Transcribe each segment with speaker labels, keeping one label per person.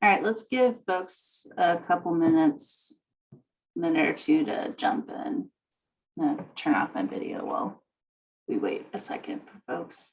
Speaker 1: All right, let's give folks a couple minutes, minute or two to jump in. I'm gonna turn off my video while we wait a second for folks.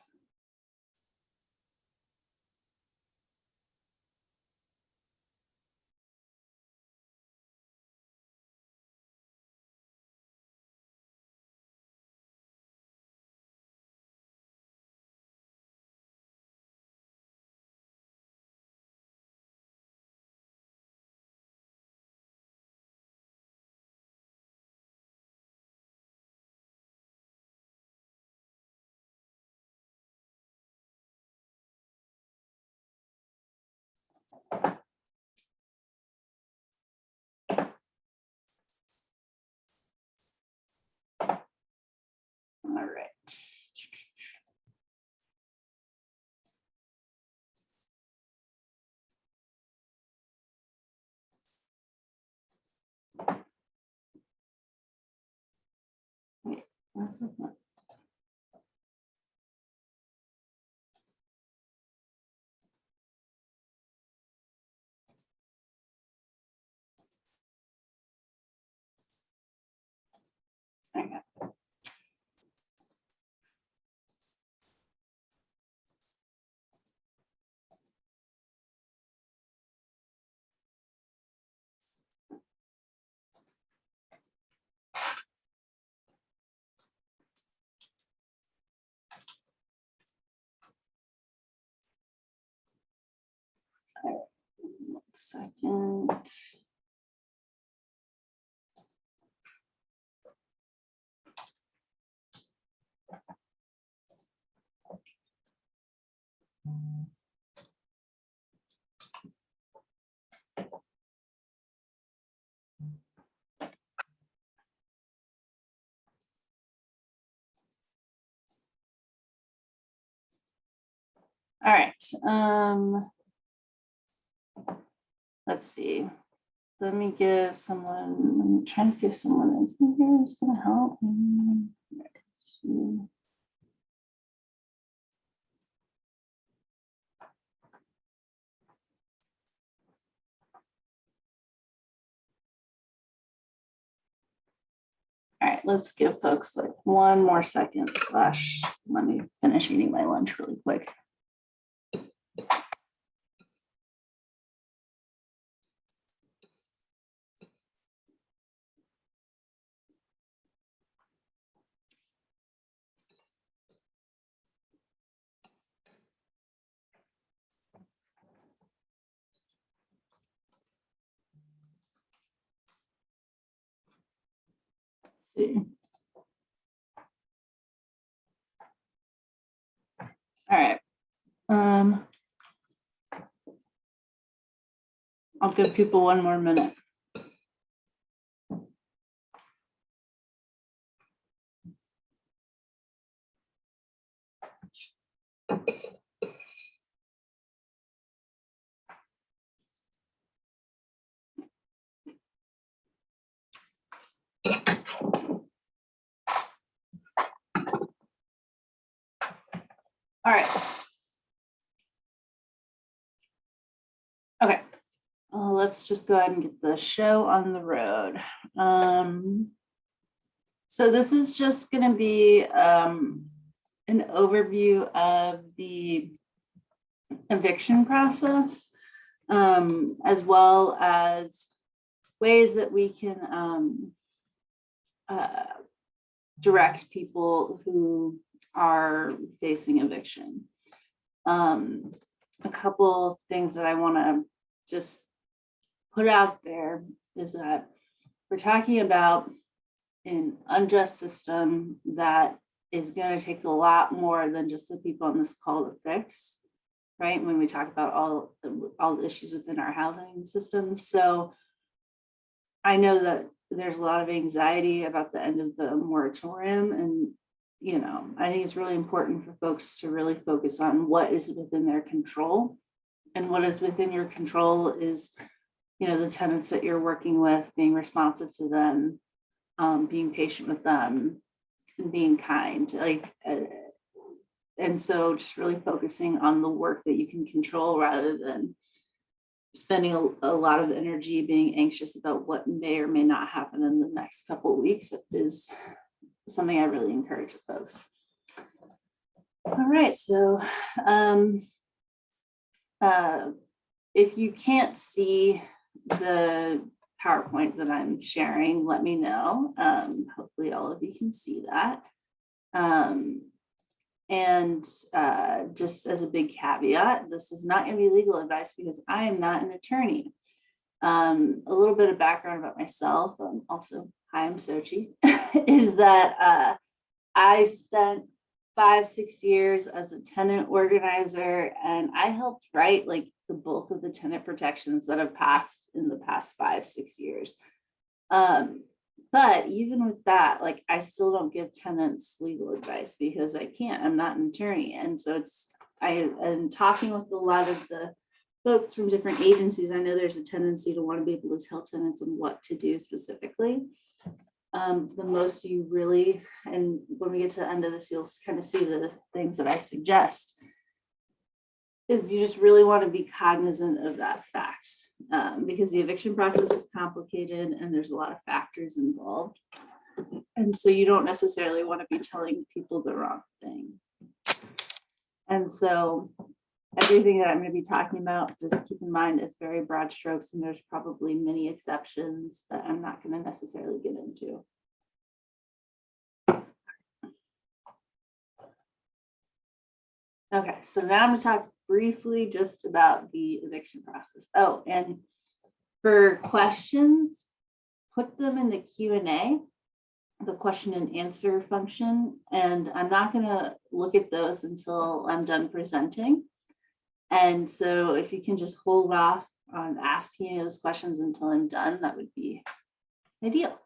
Speaker 1: All right. Wait, this is not. Okay. All right. 1 second. All right. Let's see. Let me give someone, I'm trying to see if someone is in here who's gonna help me. All right, let's give folks like 1 more second / let me finish eating my lunch really quick. See. All right. I'll give people 1 more minute. All right. Okay. Let's just go ahead and get the show on the road. So this is just going to be an overview of the eviction process, as well as ways that we can direct people who are facing eviction. A couple things that I want to just put out there is that we're talking about an unjust system that is going to take a lot more than just the people on this call to fix, right? When we talk about all the issues within our housing system. So I know that there's a lot of anxiety about the end of the moratorium, and I think it's really important for folks to really focus on what is within their control. And what is within your control is, the tenants that you're working with, being responsive to them, being patient with them, and being kind. And so just really focusing on the work that you can control rather than spending a lot of energy being anxious about what may or may not happen in the next couple of weeks is something I really encourage folks. All right, so if you can't see the PowerPoint that I'm sharing, let me know. Hopefully all of you can see that. Just as a big caveat, this is not going to be legal advice because I am not an attorney. A little bit of background about myself, also, hi, I'm Sochi, is that I spent 5-6 years as a tenant organizer, and I helped write like the bulk of the tenant protections that have passed in the past 5-6 years. But even with that, like I still don't give tenants legal advice because I can't, I'm not an attorney. And so I am talking with a lot of the folks from different agencies. I know there's a tendency to want to be able to tell tenants on what to do specifically. The most you really, and when we get to the end of this, you'll kind of see the things that I suggest, is you just really want to be cognizant of that fact, because the eviction process is complicated and there's a lot of factors involved. And so you don't necessarily want to be telling people the wrong thing. And so everything that I'm going to be talking about, just keep in mind, it's very broad strokes and there's probably many exceptions that I'm not going to necessarily get into. Okay, so now I'm going to talk briefly just about the eviction process. Oh, and for questions, put them in the Q&A, the question and answer function, and I'm not going to look at those until I'm done presenting. And so if you can just hold off on asking those questions until I'm done, that would be ideal.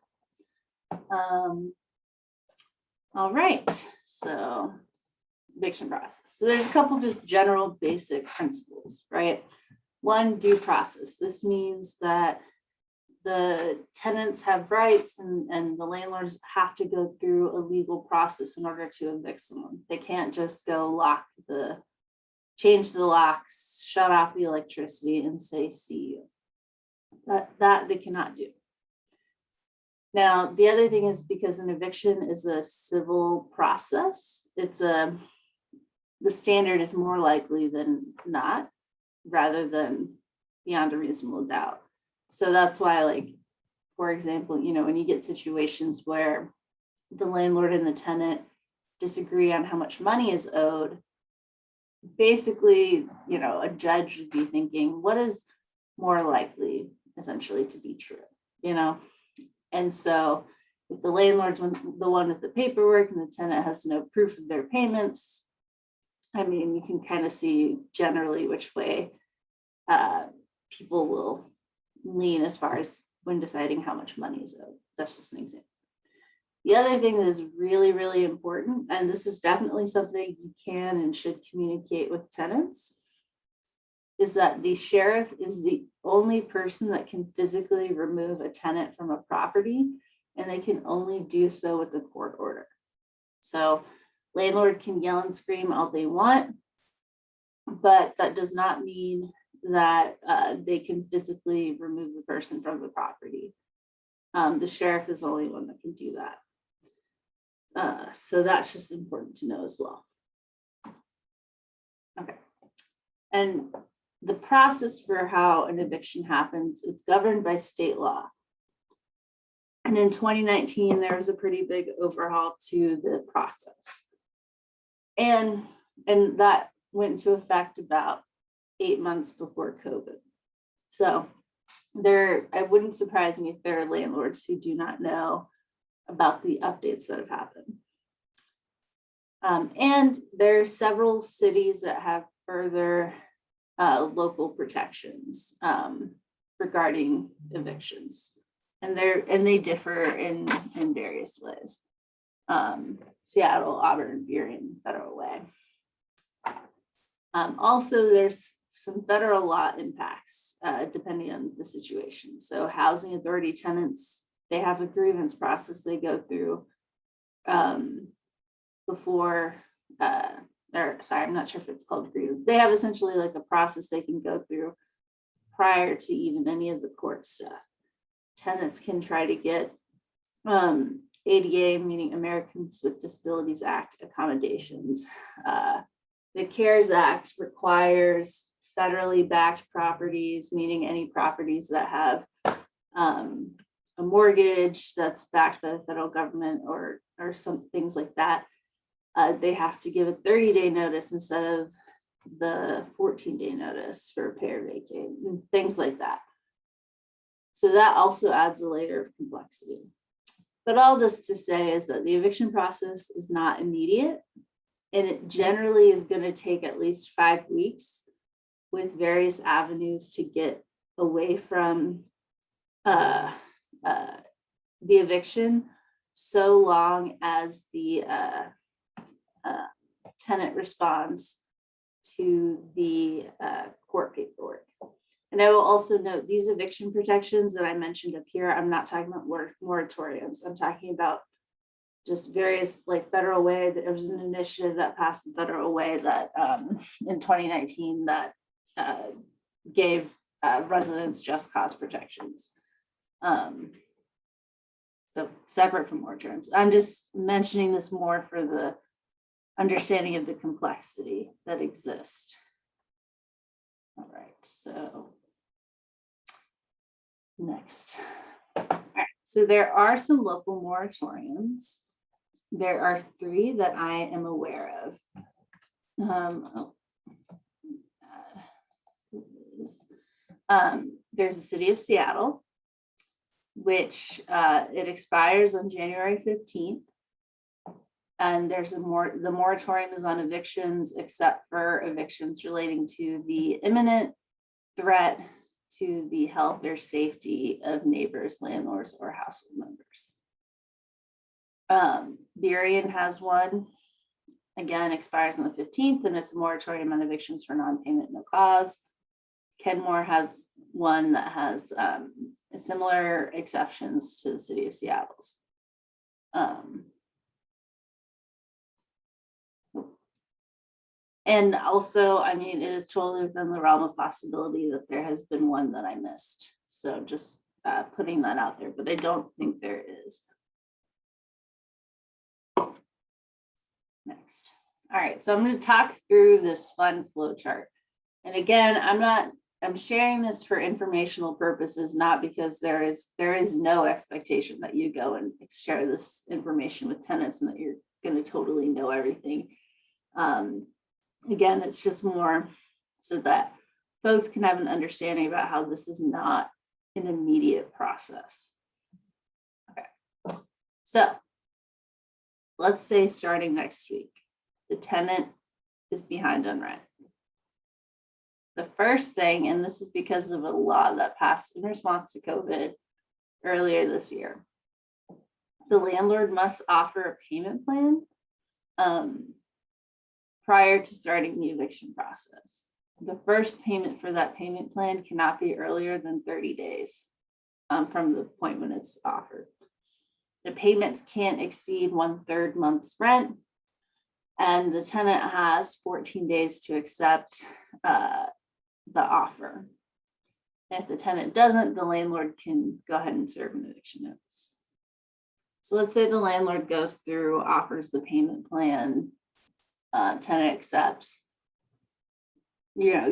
Speaker 1: All right, so eviction process. So there's a couple just general basic principles, right? One, due process. This means that the tenants have rights and the landlords have to go through a legal process in order to evict someone. They can't just go change the locks, shut off the electricity and say, see you. That they cannot do. Now, the other thing is because an eviction is a civil process, the standard is more likely than not, rather than beyond a reasonable doubt. So that's why, like, for example, when you get situations where the landlord and the tenant disagree on how much money is owed, basically, a judge would be thinking, what is more likely essentially to be true, And so if the landlord's the one with the paperwork and the tenant has no proof of their payments, I mean, you can kind of see generally which way people will lean as far as when deciding how much money is owed. That's just an example. The other thing that is really, really important, and this is definitely something you can and should communicate with tenants, is that the sheriff is the only person that can physically remove a tenant from a property, and they can only do so with a court order. So landlord can yell and scream all they want, but that does not mean that they can physically remove the person from the property. The sheriff is the only one that can do that. So that's just important to know as well. Okay. And the process for how an eviction happens, it's governed by state law. And in 2019, there was a pretty big overhaul to the process. And that went into effect about 8 months before COVID. So it wouldn't surprise me if there are landlords who do not know about the updates that have happened. And there are several cities that have further local protections regarding evictions. And they differ in various ways. Seattle, Auburn, Burien, Federal Way. Also, there's some federal law impacts depending on the situation. So housing authority tenants, they have a grievance process they go through before, I'm not sure if it's called grievance. They have essentially like a process they can go through prior to even any of the court stuff. Tenants can try to get ADA, meaning Americans with Disabilities Act accommodations. The CARES Act requires federally backed properties, meaning any properties that have a mortgage that's backed by the federal government or some things like that. They have to give a 30-day notice instead of the 14-day notice for pay or vacate and things like that. So that also adds a layer of complexity. But all this to say is that the eviction process is not immediate, and it generally is going to take at least 5 weeks with various avenues to get away from the eviction, so long as the tenant responds to the court paperwork. And I will also note these eviction protections that I mentioned up here, I'm not talking about moratoriums. I'm talking about just various like federal way. There was an initiative that passed the federal way that in 2019 that gave residents just cause protections. So separate from moratoriums. I'm just mentioning this more for the understanding of the complexity that exists. All right, so next. All right, so there are some local moratoriums. There are 3 that I am aware of. There's the city of Seattle, which it expires on January 15th. And there's the moratorium is on evictions, except for evictions relating to the imminent threat to the health or safety of neighbors, landlords, or household members. Burien has one, again, expires on the 15th, and it's a moratorium on evictions for non-payment, no cause. Kenmore has one that has similar exceptions to the city of Seattle's. And also, I mean, it is totally within the realm of possibility that there has been one that I missed. So just putting that out there, but I don't think there is. Next. All right, so I'm going to talk through this fun flow chart. And again, I'm sharing this for informational purposes, not because there is no expectation that you go and share this information with tenants and that you're going to totally know everything. Again, it's just more so that folks can have an understanding about how this is not an immediate process. Okay, so let's say starting next week, the tenant is behind on rent. The first thing, and this is because of a law that passed in response to COVID earlier this year, the landlord must offer a payment plan prior to starting the eviction process. The first payment for that payment plan cannot be earlier than 30 days from the point when it's offered. The payments can't exceed 1/3 month's rent, and the tenant has 14 days to accept the offer. And if the tenant doesn't, the landlord can go ahead and serve an eviction notice. So let's say the landlord goes through, offers the payment plan, tenant accepts. You know,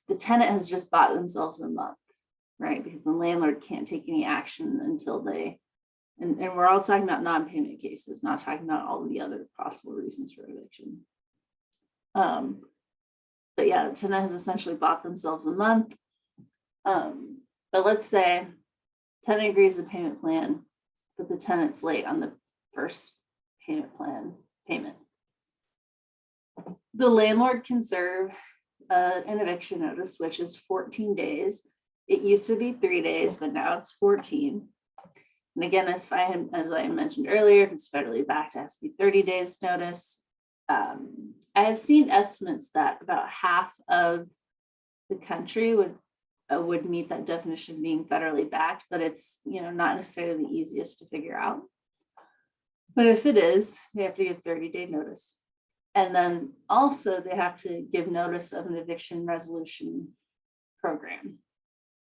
Speaker 1: the tenant has just bought themselves a month, right? Because the landlord can't take any action until they, and we're all talking about non-payment cases, not talking about all of the other possible reasons for eviction. But yeah, the tenant has essentially bought themselves a month. But let's say tenant agrees to payment plan, but the tenant's late on the first payment plan payment. The landlord can serve an eviction notice, which is 14 days. It used to be 3 days, but now it's 14. And again, as I mentioned earlier, if it's federally backed, it has to be 30 days notice. I have seen estimates that about half of the country would meet that definition of being federally backed, but it's, you know, not necessarily the easiest to figure out. But if it is, they have to give 30-day notice. And then also they have to give notice of an eviction resolution program,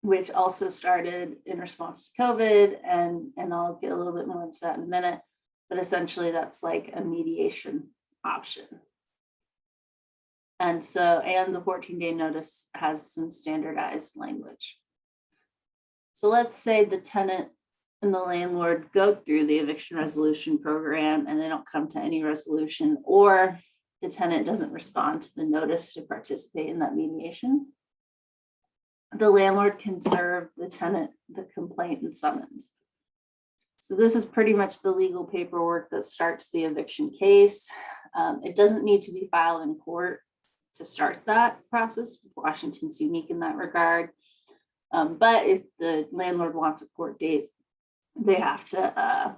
Speaker 1: which also started in response to COVID. And I'll get a little bit more into that in a minute, but essentially that's like a mediation option. And so, and the 14-day notice has some standardized language. So let's say the tenant and the landlord go through the eviction resolution program and they don't come to any resolution, or the tenant doesn't respond to the notice to participate in that mediation. The landlord can serve the tenant the complaint and summons. So this is pretty much the legal paperwork that starts the eviction case. It doesn't need to be filed in court to start that process. Washington's unique in that regard. But if the landlord wants a court date, they have to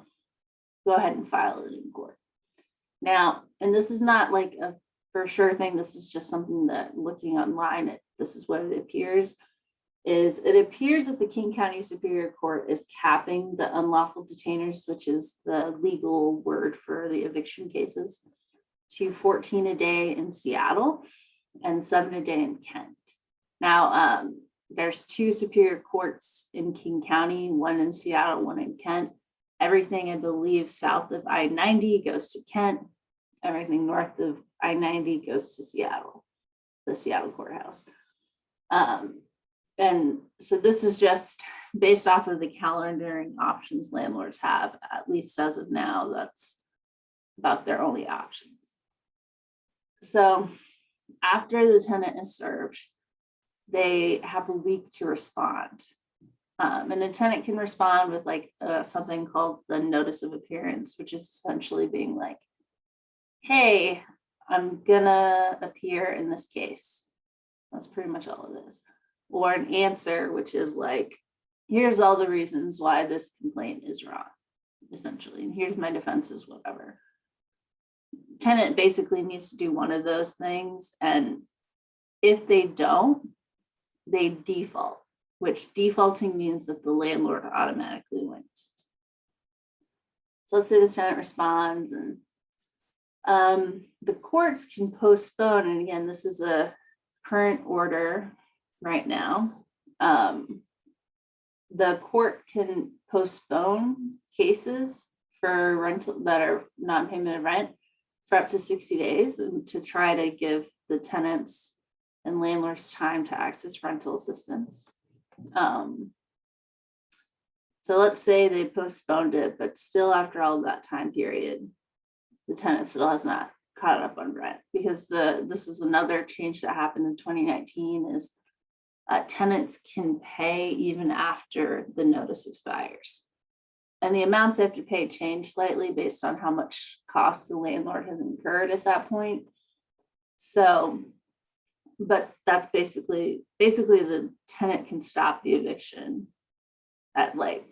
Speaker 1: go ahead and file it in court. Now, and this is not like a for sure thing, this is just something that looking online, this is what it appears, is it appears that the King County Superior Court is capping the unlawful detainers, which is the legal word for the eviction cases, to 14 a day in Seattle and 7 a day in Kent. Now, there's 2 superior courts in King County, one in Seattle, one in Kent. Everything, I believe, south of I-90 goes to Kent. Everything north of I-90 goes to Seattle, the Seattle courthouse. And so this is just based off of the calendaring options landlords have, at least as of now, that's about their only options. So after the tenant is served, they have a week to respond. And a tenant can respond with like something called the notice of appearance, which is essentially being like, hey, I'm gonna appear in this case. That's pretty much all it is. Or an answer, which is like, here's all the reasons why this complaint is wrong, essentially. And here's my defenses, whatever. Tenant basically needs to do one of those things. And if they don't, they default, which defaulting means that the landlord automatically wins. So let's say the tenant responds and the courts can postpone, and again, this is a current order right now. The court can postpone cases for rental that are non-payment of rent for up to 60 days and to try to give the tenants and landlords time to access rental assistance. So let's say they postponed it, but still after all that time period, the tenant still has not caught up on rent, because this is another change that happened in 2019 is tenants can pay even after the notice expires. And the amounts they have to pay change slightly based on how much costs the landlord has incurred at that point. So, but that's basically the tenant can stop the eviction at like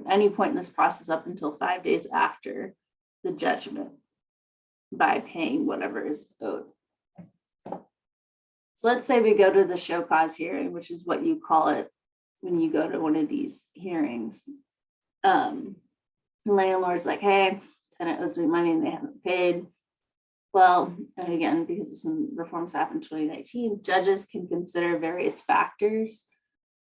Speaker 1: any point in this process up until 5 days after the judgment by paying whatever is owed. So let's say we go to the show cause hearing, which is what you call it when you go to one of these hearings. The landlord's like, hey, tenant owes me money and they haven't paid. Well, and again, because of some reforms happened in 2019, judges can consider various factors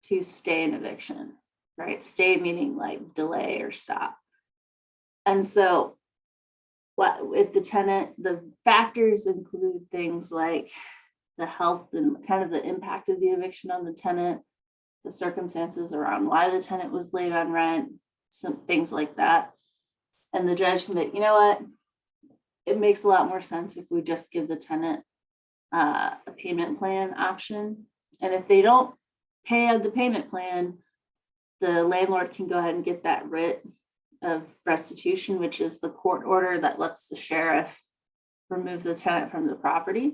Speaker 1: to stay an eviction, right? Stay meaning like delay or stop. And so what if the tenant, the factors include things like the health and kind of the impact of the eviction on the tenant, the circumstances around why the tenant was late on rent, some things like that. And the judge can be, you know what, it makes a lot more sense if we just give the tenant a payment plan option. And if they don't pay the payment plan, the landlord can go ahead and get that writ of restitution, which is the court order that lets the sheriff remove the tenant from the property.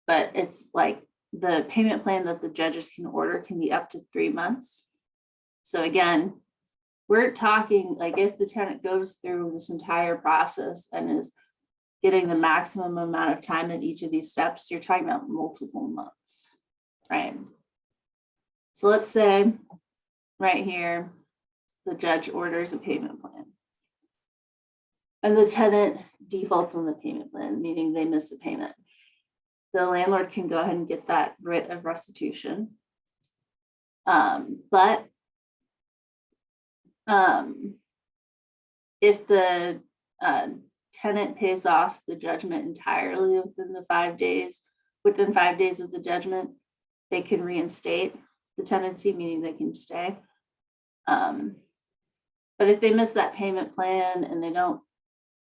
Speaker 1: But it's like the payment plan that the judges can order can be up to 3 months. So again, we're talking like if the tenant goes through this entire process and is getting the maximum amount of time in each of these steps, you're talking about multiple months, right? So let's say right here, the judge orders a payment plan. and the tenant defaults on the payment plan, meaning they miss a payment. The landlord can go ahead and get that writ of restitution. But if the tenant pays off the judgment entirely within 5 days of the judgment, they can reinstate the tenancy, meaning they can stay. But if they miss that payment plan and they don't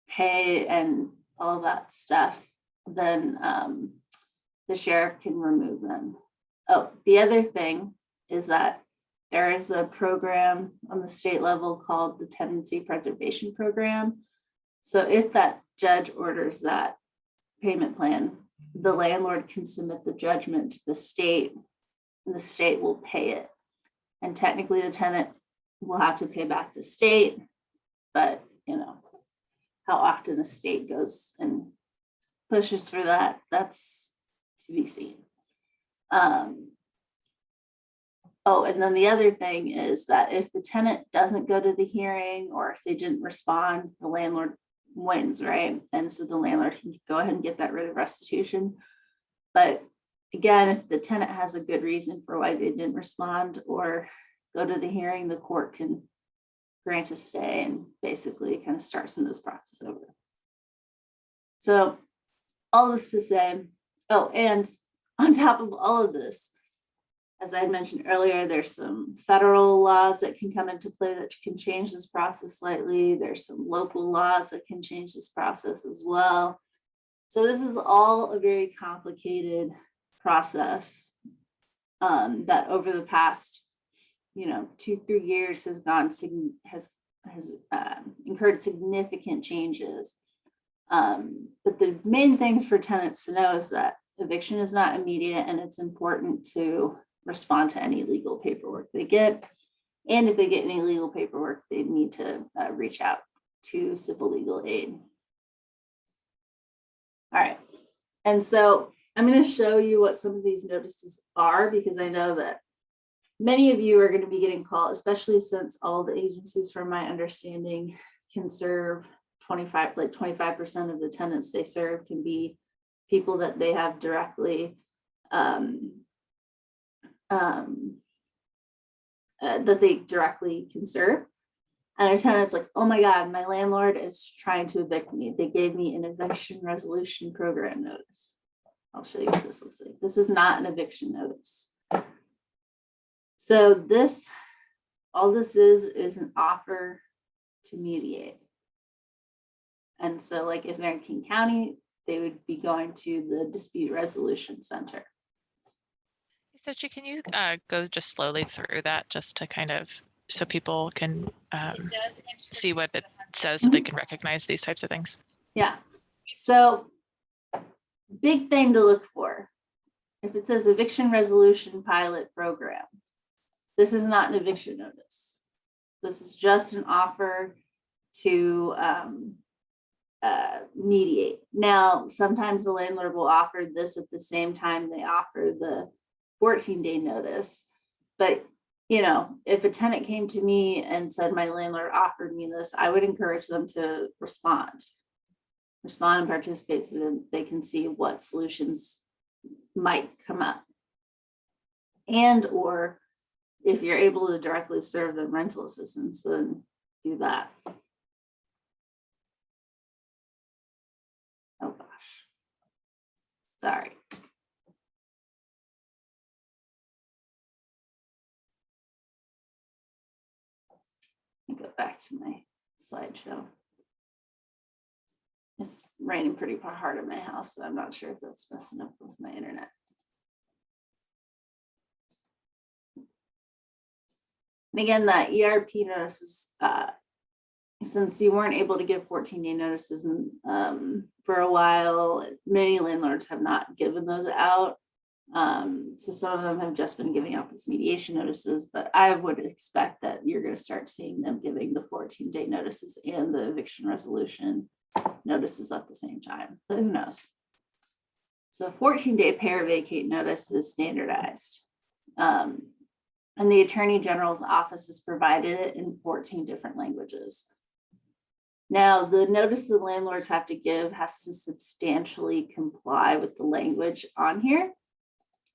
Speaker 1: pay and all that stuff, then the sheriff can remove them. Oh, the other thing is that there is a program on the state level called the Tenancy Preservation Program. So if that judge orders that payment plan, the landlord can submit the judgment to the state, and the state will pay it. And technically the tenant will have to pay back the state, but how often the state goes and pushes through that, that's to be seen. Oh, and then the other thing is that if the tenant doesn't go to the hearing, or if they didn't respond, the landlord wins, right? And so the landlord can go ahead and get that writ of restitution. But again, if the tenant has a good reason for why they didn't respond or go to the hearing, the court can grant a stay and basically kind of start some of this process over. So all this to say, oh, and on top of all of this, as I mentioned earlier, there's some federal laws that can come into play that can change this process slightly. There's some local laws that can change this process as well. So this is all a very complicated process that over the past 2-3 years has incurred significant changes. But the main things for tenants to know is that eviction is not immediate, and it's important to respond to any legal paperwork they get. And if they get any legal paperwork, they need to reach out to civil legal aid. All right. And so I'm going to show you what some of these notices are, because I know that many of you are going to be getting called, especially since all the agencies, from my understanding, can serve 25% of the tenants they serve can be people that they have directly that they directly can serve. And a tenant's like, oh my God, my landlord is trying to evict me. They gave me an eviction resolution program notice. I'll show you what this looks like. This is not an eviction notice. So all this is an offer to mediate. And so like if they're in King County, they would be going to the Dispute Resolution Center.
Speaker 2: So can you go just slowly through that, just to kind of, so people can see what it says, so they can recognize these types of things?
Speaker 1: Yeah. So big thing to look for, if it says eviction resolution pilot program, this is not an eviction notice. This is just an offer to mediate. Now, sometimes the landlord will offer this at the same time they offer the 14-day notice. But, if a tenant came to me and said, my landlord offered me this, I would encourage them to respond and participate so that they can see what solutions might come up. And, or if you're able to directly serve the rental assistance, then do that. Oh gosh, sorry. Let me go back to my slideshow. It's raining pretty hard at my house, so I'm not sure if that's messing up with my internet. And again, that ERP notices, since you weren't able to give 14-day notices for a while, many landlords have not given those out. So some of them have just been giving out these mediation notices, but I would expect that you're going to start seeing them giving the 14-day notices and the eviction resolution notices at the same time, but who knows? So 14-day pair vacate notice is standardized. And the Attorney General's office has provided it in 14 different languages. Now, the notice the landlords have to give has to substantially comply with the language on here.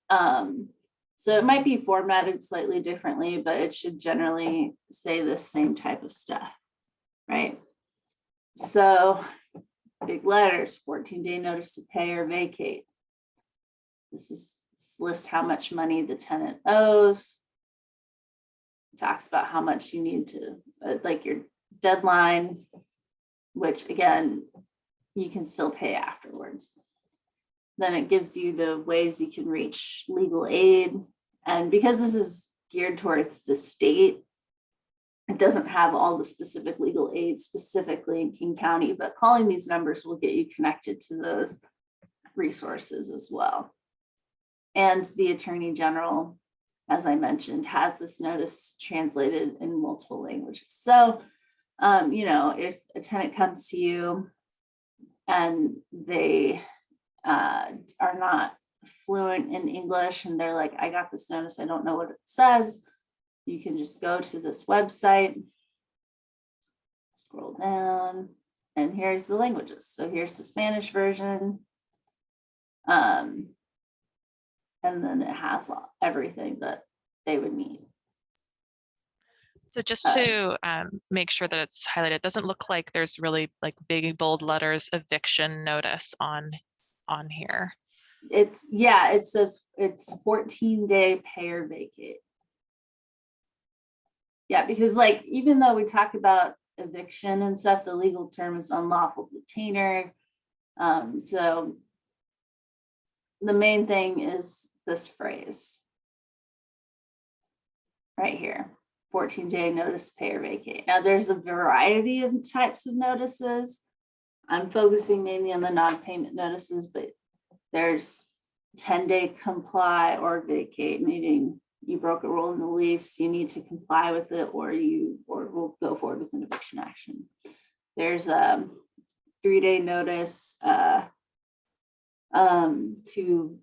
Speaker 1: So it might be formatted slightly differently, but it should generally say the same type of stuff, right? So big letters, 14-day notice to pay or vacate. This lists how much money the tenant owes. Talks about how much you need to, like your deadline, which again, you can still pay afterwards. Then it gives you the ways you can reach legal aid. And because this is geared towards the state, it doesn't have all the specific legal aid specifically in King County, but calling these numbers will get you connected to those resources as well. And the Attorney General, as I mentioned, has this notice translated in multiple languages. So, if a tenant comes to you and they are not fluent in English and they're like, I got this notice, I don't know what it says, you can just go to this website, scroll down, and here's the languages. So here's the Spanish version. And then it has everything that they would need.
Speaker 2: So just to make sure that it's highlighted, it doesn't look like there's really like big bold letters eviction notice on here.
Speaker 1: It says it's 14-day pay or vacate. Yeah, because like, even though we talk about eviction and stuff, the legal term is unlawful detainer. So the main thing is this phrase right here, 14-day notice, pay or vacate. Now there's a variety of types of notices. I'm focusing mainly on the non-payment notices, but there's 10-day comply or vacate, meaning you broke a rule in the lease, you need to comply with it, or we'll go forward with an eviction action. There's a 3-day notice to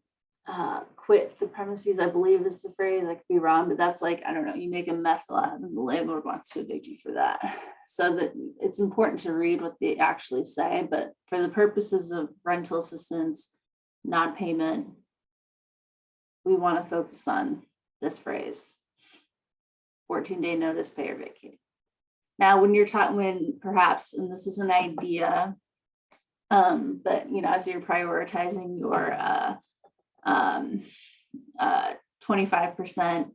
Speaker 1: quit the premises, I believe is the phrase. I could be wrong, but that's like, I don't know, you make a mess lab and the landlord wants to evict you for that. So that it's important to read what they actually say, but for the purposes of rental assistance, non-payment, we want to focus on this phrase, 14-day notice, pay or vacate. Now, when you're talking, perhaps, and this is an idea, but as you're prioritizing your 25%,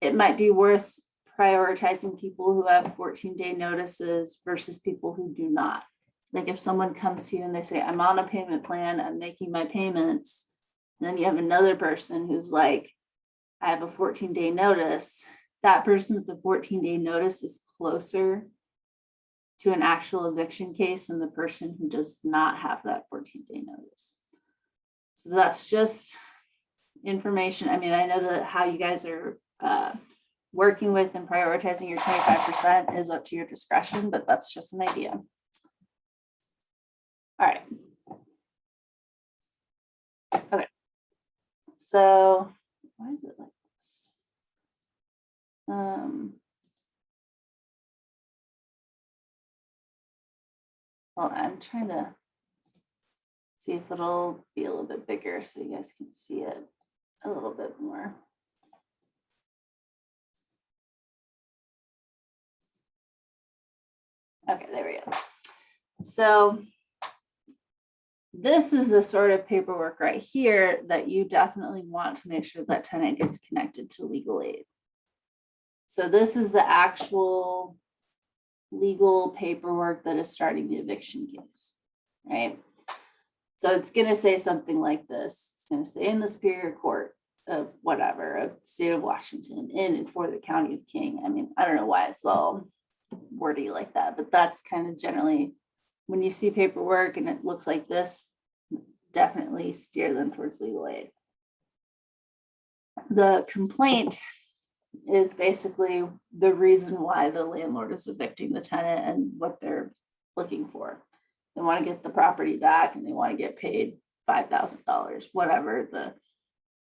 Speaker 1: it might be worth prioritizing people who have 14-day notices versus people who do not. Like if someone comes to you and they say, I'm on a payment plan, I'm making my payments, and then you have another person who's like, I have a 14-day notice. That person with the 14-day notice is closer to an actual eviction case than the person who does not have that 14-day notice. So that's just information. I mean, I know that how you guys are working with and prioritizing your 25% is up to your discretion, but that's just an idea. All right. Okay. So why is it like this? Well, I'm trying to see if it'll be a little bit bigger so you guys can see it a little bit more. Okay, there we go. So this is the sort of paperwork right here that you definitely want to make sure that tenant gets connected to legal aid. So this is the actual legal paperwork that is starting the eviction case, right? So it's going to say something like this. It's going to say in the Superior Court of whatever, of the state of Washington, in and for the County of King. I mean, I don't know why it's all wordy like that, but that's kind of generally when you see paperwork and it looks like this, definitely steer them towards legal aid. The complaint is basically the reason why the landlord is evicting the tenant and what they're looking for. They want to get the property back and they want to get paid $5,000, whatever the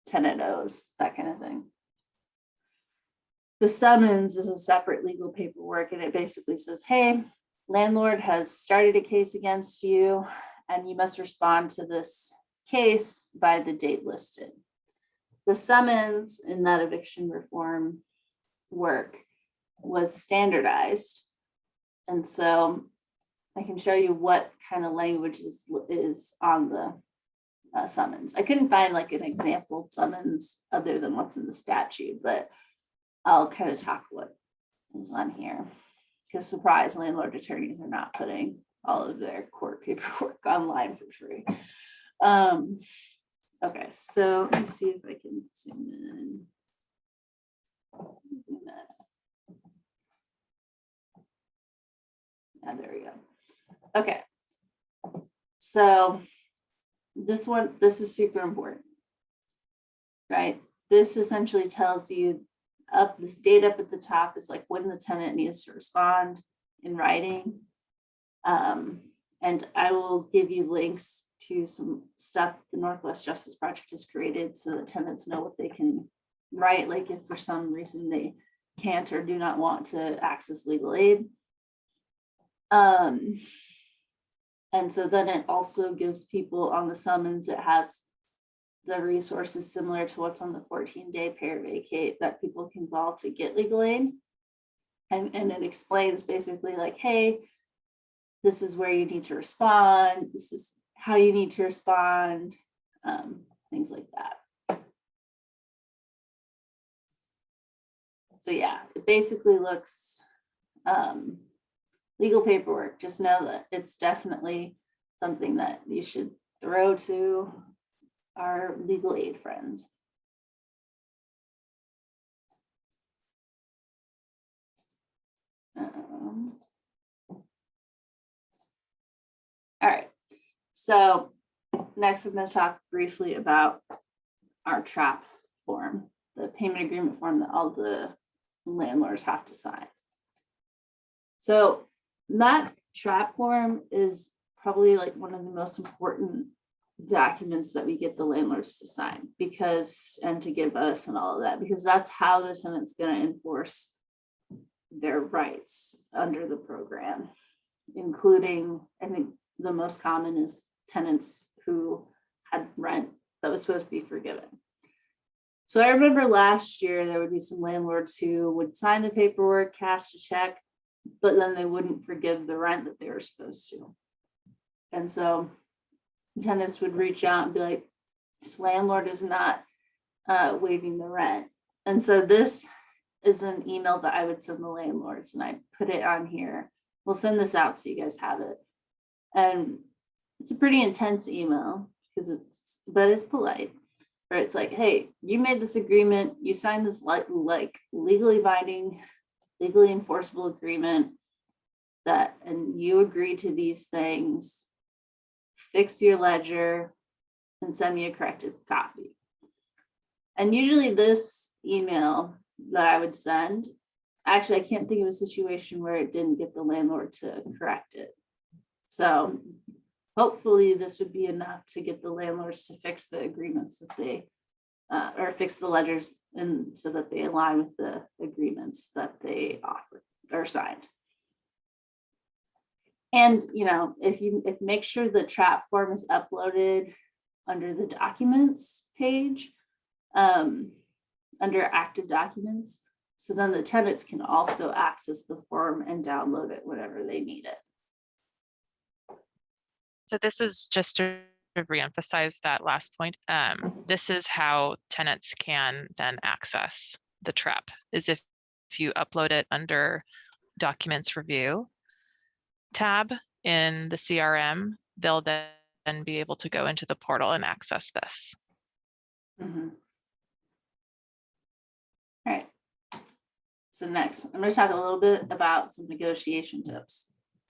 Speaker 1: tenant owes, that kind of thing. The summons is a separate legal paperwork and it basically says, hey, landlord has started a case against you, and you must respond to this case by the date listed. The summons in that eviction reform work was standardized. And so I can show you what kind of language is on the summons. I couldn't find like an example summons other than what's in the statute, but I'll kind of talk what is on here. Because surprise, landlord attorneys are not putting all of their court paperwork online for free. Okay, so let me see if I can zoom in. Yeah, there we go. Okay, so this is super important, right? This essentially tells you this date up at the top is like when the tenant needs to respond in writing. And I will give you links to some stuff the Northwest Justice Project has created so that tenants know what they can write, like if for some reason they can't or do not want to access legal aid. And so then it also gives people on the summons, it has the resources similar to what's on the 14-day pair vacate that people can call to get legal aid. And it explains basically like, hey, this is where you need to respond. This is how you need to respond, things like that. So yeah, it basically looks legal paperwork. Just know that it's definitely something that you should throw to our legal aid friends. All right, so next I'm going to talk briefly about our TRAP form, the payment agreement form that all the landlords have to sign. So that TRAP form is probably like one of the most important documents that we get the landlords to sign and to give us and all of that, because that's how the tenant's going to enforce their rights under the program, including, I think the most common is tenants who had rent that was supposed to be forgiven. So I remember last year there would be some landlords who would sign the paperwork, cash a check, but then they wouldn't forgive the rent that they were supposed to. And so tenants would reach out and be like, this landlord is not waiving the rent. And so this is an email that I would send the landlords, and I put it on here. We'll send this out so you guys have it. And it's a pretty intense email but it's polite. Where it's like, hey, you made this agreement, you signed this like legally binding, legally enforceable agreement and you agree to these things, fix your ledger and send me a corrected copy. And usually this email that I would send, actually, I can't think of a situation where it didn't get the landlord to correct it. So hopefully this would be enough to get the landlords to fix the agreements that they, or fix the ledgers and so that they align with the agreements that they offer or signed. And, if make sure the TRAP form is uploaded under the documents page, under active documents, so then the tenants can also access the form and download it whenever they need it.
Speaker 2: So this is just to reemphasize that last point. This is how tenants can then access the TRAP, is if you upload it under documents review tab in the CRM, they'll then be able to go into the portal and access this.
Speaker 1: Mm-hmm. All right. So next, I'm going to talk a little bit about some negotiation tips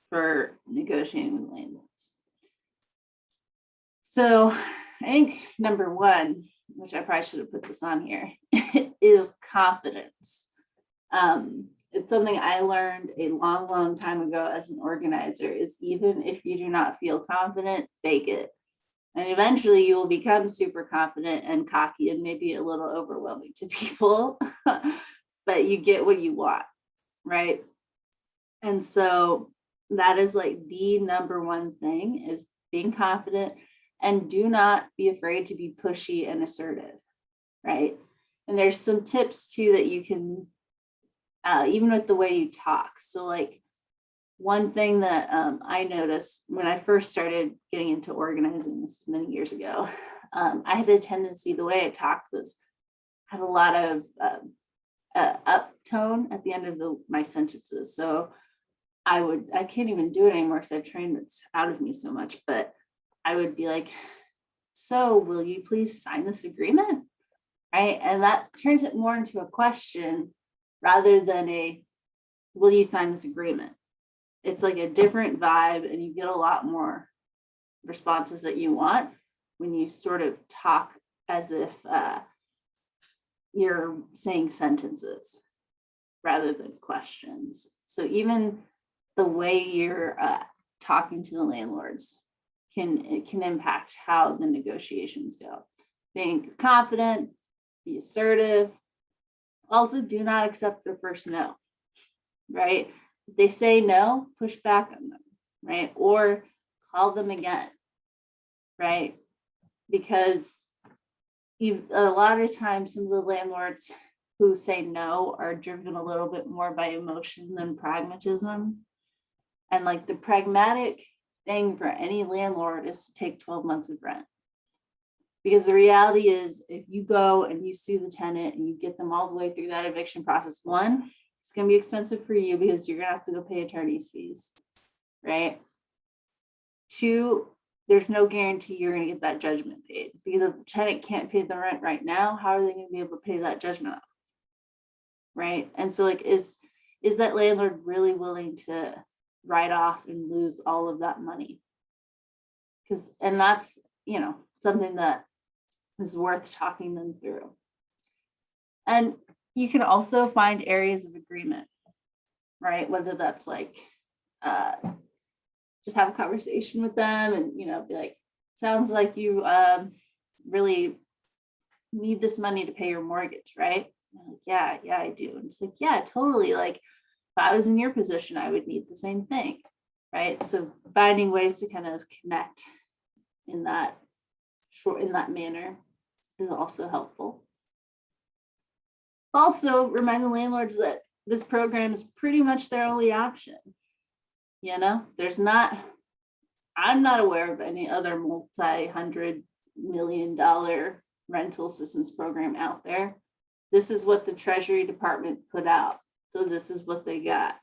Speaker 1: for negotiating with landlords. So I think number one, which I probably should have put this on here, is confidence. It's something I learned a long time ago as an organizer, is even if you do not feel confident, fake it. And eventually you will become super confident and cocky and maybe a little overwhelming to people, but you get what you want, right? And so that is like the number one thing, is being confident, and do not be afraid to be pushy and assertive, right? And there's some tips too that you can, even with the way you talk. So like one thing that I noticed when I first started getting into organizing, this many years ago, I had a tendency, the way I talked was, had a lot of up tone at the end of my sentences. So I can't even do it anymore because I've trained it's out of me so much, but I would be like, so will you please sign this agreement? Right. And that turns it more into a question rather than a, will you sign this agreement? It's like a different vibe, and you get a lot more responses that you want when you sort of talk as if you're saying sentences rather than questions. So even the way you're talking to the landlords can impact how the negotiations go. Being confident, be assertive. Also, do not accept their first no, right? If they say no, push back on them, right? Or call them again, right? Because a lot of times some of the landlords who say no are driven a little bit more by emotion than pragmatism. And like the pragmatic thing for any landlord is to take 12 months of rent. Because the reality is, if you go and you sue the tenant and you get them all the way through that eviction process, one, it's going to be expensive for you because you're going to have to go pay attorney's fees, right? Two, there's no guarantee you're going to get that judgment paid, because if the tenant can't pay the rent right now, how are they going to be able to pay that judgment off? Right. And so like, is that landlord really willing to write off and lose all of that money? And that's, something that is worth talking them through. And you can also find areas of agreement, right? Whether that's like, just have a conversation with them and, be like, sounds like you really need this money to pay your mortgage, right? Like, yeah, I do. And it's like, yeah, totally. Like if I was in your position, I would need the same thing, right? So finding ways to kind of connect in that manner is also helpful. Also, remind the landlords that this program is pretty much their only option. I'm not aware of any other multi-$100 million rental assistance program out there. This is what the Treasury Department put out. So this is what they got,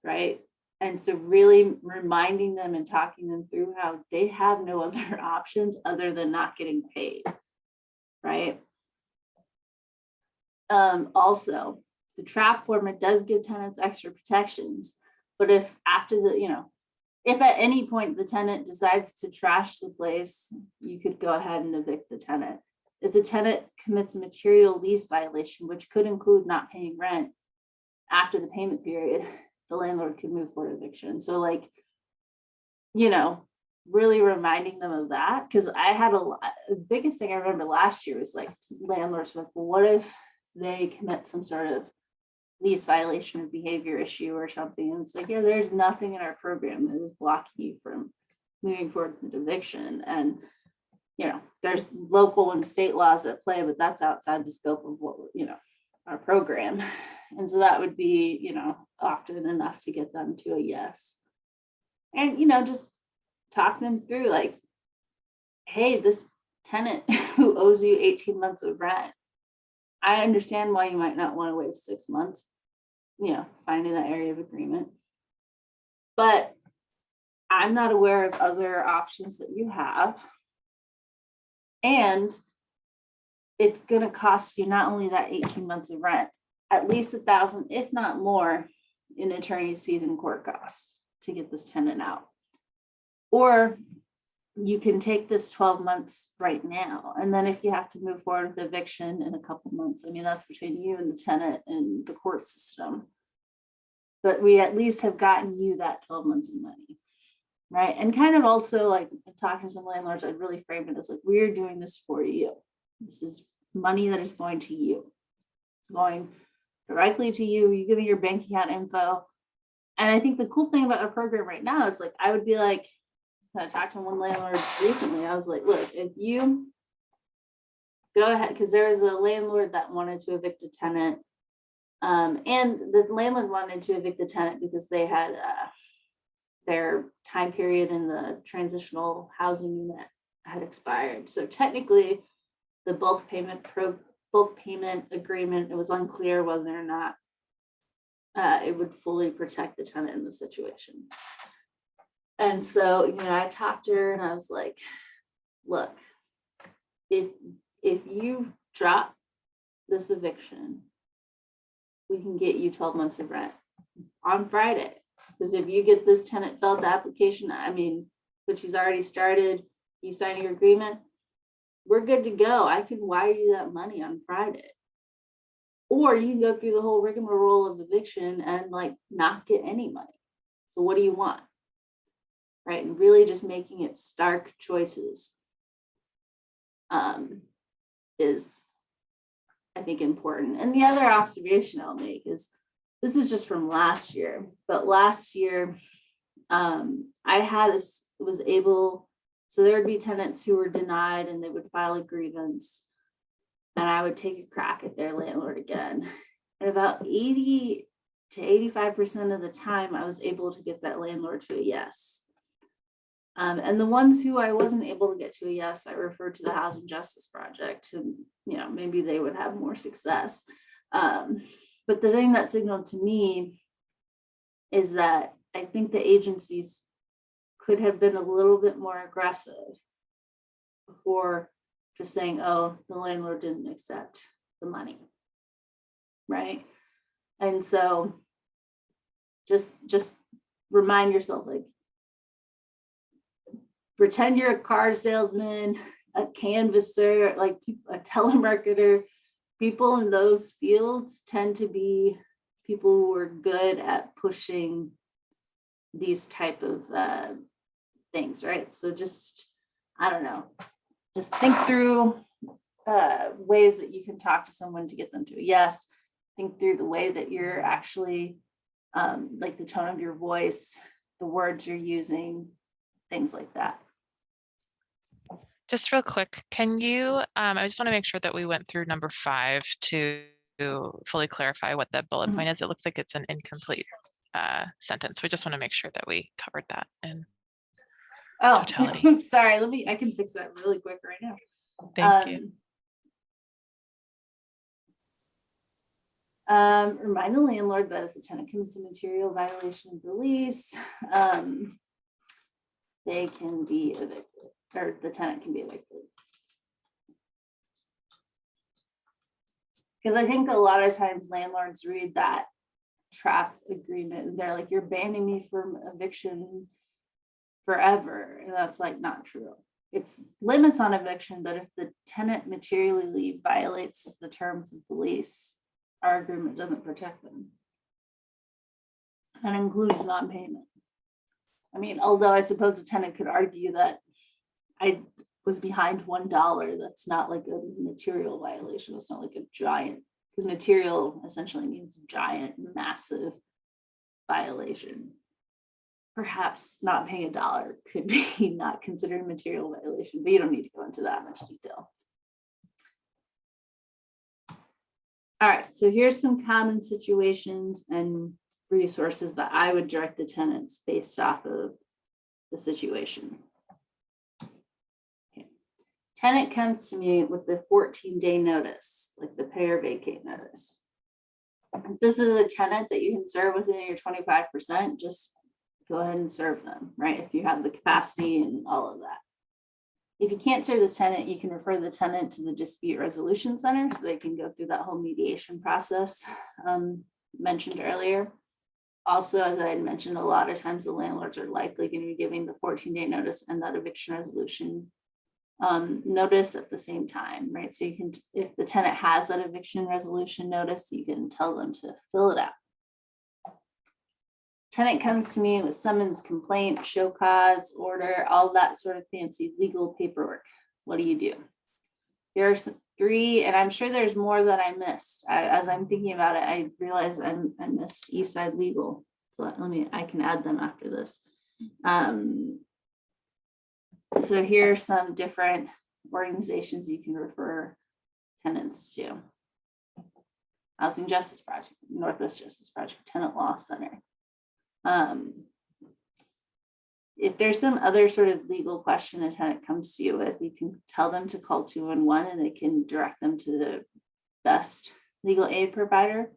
Speaker 1: right? And so really reminding them and talking them through how they have no other options other than not getting paid, right? Also, the trap format does give tenants extra protections, but if at any point the tenant decides to trash the place, you could go ahead and evict the tenant. If the tenant commits a material lease violation, which could include not paying rent after the payment period, the landlord could move for eviction. So really reminding them of that, because I had the biggest thing I remember last year was like landlords were like, well, what if they commit some sort of lease violation or behavior issue or something? And it's like, yeah, there's nothing in our program that is blocking you from moving forward with eviction. And there's local and state laws at play, but that's outside the scope of what our program. And so that would be often enough to get them to a yes. And just talk them through like, hey, this tenant who owes you 18 months of rent, I understand why you might not want to wait 6 months, finding that area of agreement. But I'm not aware of other options that you have. And it's going to cost you not only that 18 months of rent, at least $1,000, if not more, in attorney's fees and court costs to get this tenant out. Or you can take this 12 months right now. And then if you have to move forward with eviction in a couple months, that's between you and the tenant and the court system. But we at least have gotten you that 12 months of money, right? And kind of also like talking to some landlords, I'd really frame it as like, we're doing this for you. This is money that is going to you. It's going directly to you. You give me your bank account info. And I think the cool thing about our program right now is like, I would be like, I talked to one landlord recently. I was like, look, if you go ahead, because there was a landlord that wanted to evict a tenant. And the landlord wanted to evict the tenant because they had their time period in the transitional housing unit had expired. So technically, the bulk payment agreement, it was unclear whether or not it would fully protect the tenant in the situation. And so, I talked to her and I was like, look, if you drop this eviction, we can get you 12 months of rent on Friday. Because if you get this tenant filled application, which he's already started, you sign your agreement, we're good to go. I can wire you that money on Friday. Or you can go through the whole rigmarole of eviction and like not get any money. So what do you want? Right? And really just making it stark choices is, I think, important. And the other observation I'll make is, this is just from last year, but last year so there would be tenants who were denied and they would file a grievance and I would take a crack at their landlord again. And about 80 to 85% of the time, I was able to get that landlord to a yes. And the ones who I wasn't able to get to a yes, I referred to the Housing Justice Project, and maybe they would have more success. But the thing that signaled to me is that I think the agencies could have been a little bit more aggressive before just saying, oh, the landlord didn't accept the money, right? And so just remind yourself, like, pretend you're a car salesman, a canvasser, like a telemarketer. People in those fields tend to be people who are good at pushing these type of things, right? So just, I don't know, just think through ways that you can talk to someone to get them to a yes. Think through the way that you're actually, like the tone of your voice, the words you're using, things like that.
Speaker 2: Just real quick, can you, I just want to make sure that we went through number 5 to fully clarify what that bullet point is. It looks like it's an incomplete sentence. We just want to make sure that we covered that in totality.
Speaker 1: Sorry, I can fix that really quick right now.
Speaker 2: Thank you.
Speaker 1: Remind the landlord that if the tenant commits a material violation of the lease, they can be evicted, or the tenant can be evicted. Because I think a lot of times landlords read that trap agreement and they're like, you're banning me from eviction forever. And that's like not true. It's limits on eviction, but if the tenant materially violates the terms of the lease, our agreement doesn't protect them. That includes non-payment. Although I suppose the tenant could argue that I was behind $1, that's not like a material violation. It's not like a giant, because material essentially means giant, massive violation. Perhaps not paying $1 could be not considered a material violation, but you don't need to go into that much detail. All right, so here's some common situations and resources that I would direct the tenants based off of the situation. Okay. Tenant comes to me with the 14-day notice, like the pay or vacate notice. If this is a tenant that you can serve within your 25%, just go ahead and serve them, right? If you have the capacity and all of that. If you can't serve this tenant, you can refer the tenant to the dispute resolution center so they can go through that whole mediation process mentioned earlier. Also, as I had mentioned, a lot of times the landlords are likely going to be giving the 14-day notice and that eviction resolution notice at the same time, right? So you can, if the tenant has that eviction resolution notice, you can tell them to fill it out. Tenant comes to me with summons, complaint, show cause, order, all that sort of fancy legal paperwork. What do you do? Here are some 3, and I'm sure there's more that I missed. As I'm thinking about it, I realized I missed Eastside Legal. So I can add them after this. So here are some different organizations you can refer tenants to. Housing Justice Project, Northwest Justice Project, Tenant Law Center. If there's some other sort of legal question a tenant comes to you with, you can tell them to call 211 and they can direct them to the best legal aid provider,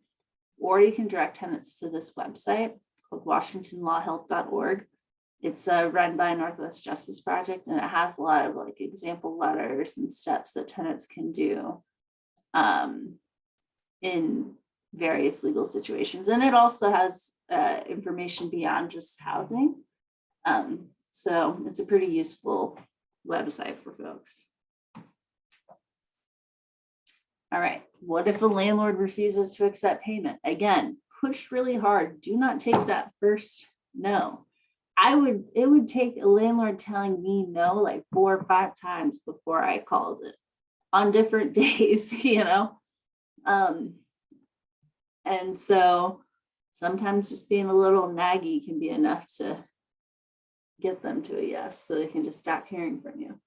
Speaker 1: or you can direct tenants to this website called washingtonlawhelp.org. It's run by Northwest Justice Project, and it has a lot of like example letters and steps that tenants can do in various legal situations. And it also has information beyond just housing. So it's a pretty useful website for folks. All right, what if a landlord refuses to accept payment? Again, push really hard. Do not take that first no. It would take a landlord telling me no like 4 or 5 times before I called it on different days, you know? And so sometimes just being a little naggy can be enough to get them to a yes, so they can just stop hearing from you.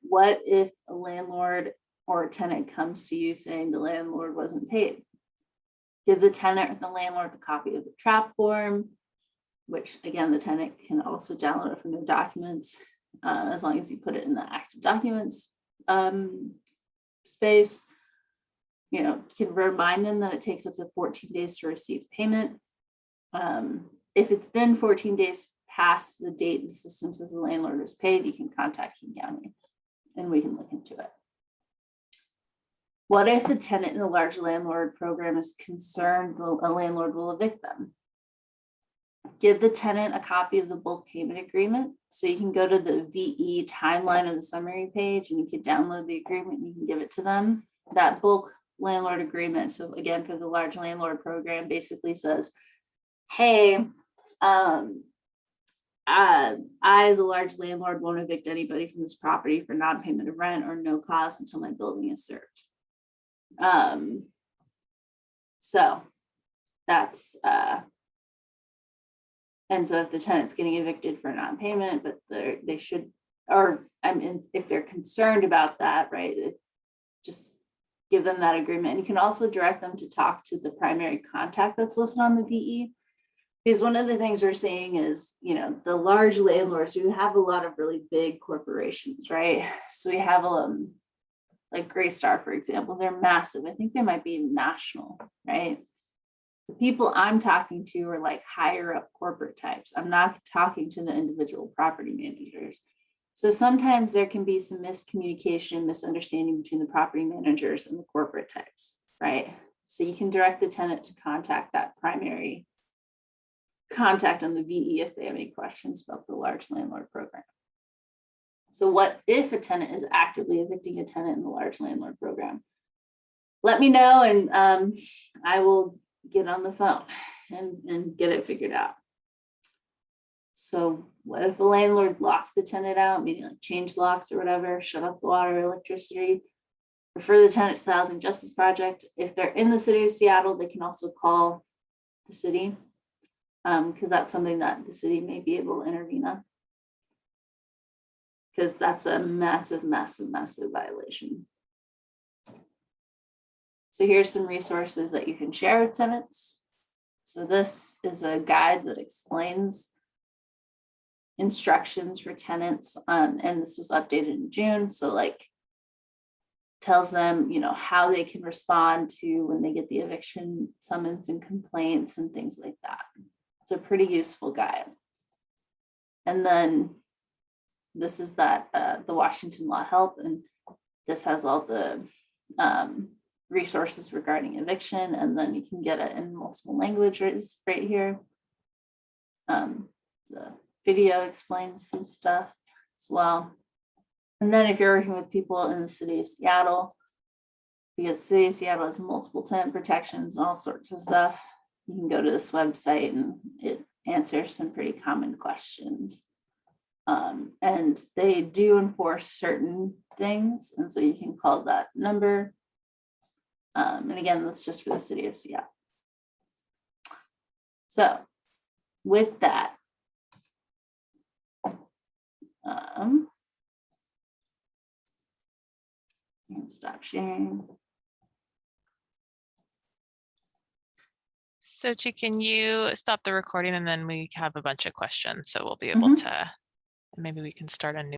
Speaker 1: What if a landlord or a tenant comes to you saying the landlord wasn't paid? Give the tenant or the landlord a copy of the trap form, which again, the tenant can also download it from their documents, as long as you put it in the active documents space. You know, can remind them that it takes up to 14 days to receive payment. If it's been 14 days past the date the system says the landlord is paid, you can contact King County and we can look into it. What if a tenant in a large landlord program is concerned a landlord will evict them? Give the tenant a copy of the bulk payment agreement. So you can go to the VE timeline of the summary page and you can download the agreement and you can give it to them. That bulk landlord agreement, so again, for the large landlord program, basically says, hey, I as a large landlord won't evict anybody from this property for non-payment of rent or no cause until my building is served. So that's and so if the tenant's getting evicted for non-payment, but they should, or I mean, if they're concerned about that, right, just give them that agreement. And you can also direct them to talk to the primary contact that's listed on the VE. Because one of the things we're seeing is, you know, the large landlords who have a lot of really big corporations, right? So we have like Greystar, for example, they're massive. I think they might be national, right? The people I'm talking to are like higher up corporate types. I'm not talking to the individual property managers. So sometimes there can be some miscommunication, misunderstanding between the property managers and the corporate types, right? So you can direct the tenant to contact that primary contact on the VE if they have any questions about the large landlord program. So what if a tenant is actively evicting a tenant in the large landlord program? Let me know and I will get on the phone and get it figured out. So what if a landlord locked the tenant out, meaning like change locks or whatever, shut off the water, electricity, refer the tenant to the Housing Justice Project. If they're in the city of Seattle, they can also call the city because that's something that the city may be able to intervene on. Because that's a massive, massive, massive violation. So here's some resources that you can share with tenants. So this is a guide that explains instructions for tenants, and this was updated in June. So like tells them, you know, how they can respond to when they get the eviction summons and complaints and things like that. It's a pretty useful guide. And then this is that the Washington Law Help, and this has all the resources regarding eviction, and then you can get it in multiple languages right here. The video explains some stuff as well. And then if you're working with people in the city of Seattle, because the city of Seattle has multiple tenant protections and all sorts of stuff, you can go to this website and it answers some pretty common questions. And they do enforce certain things. And so you can call that number. And again, that's just for the city of Seattle. So with that, stop sharing.
Speaker 2: Sochi, can you stop the recording and then we have a bunch of questions, so we'll be able to, maybe we can start a new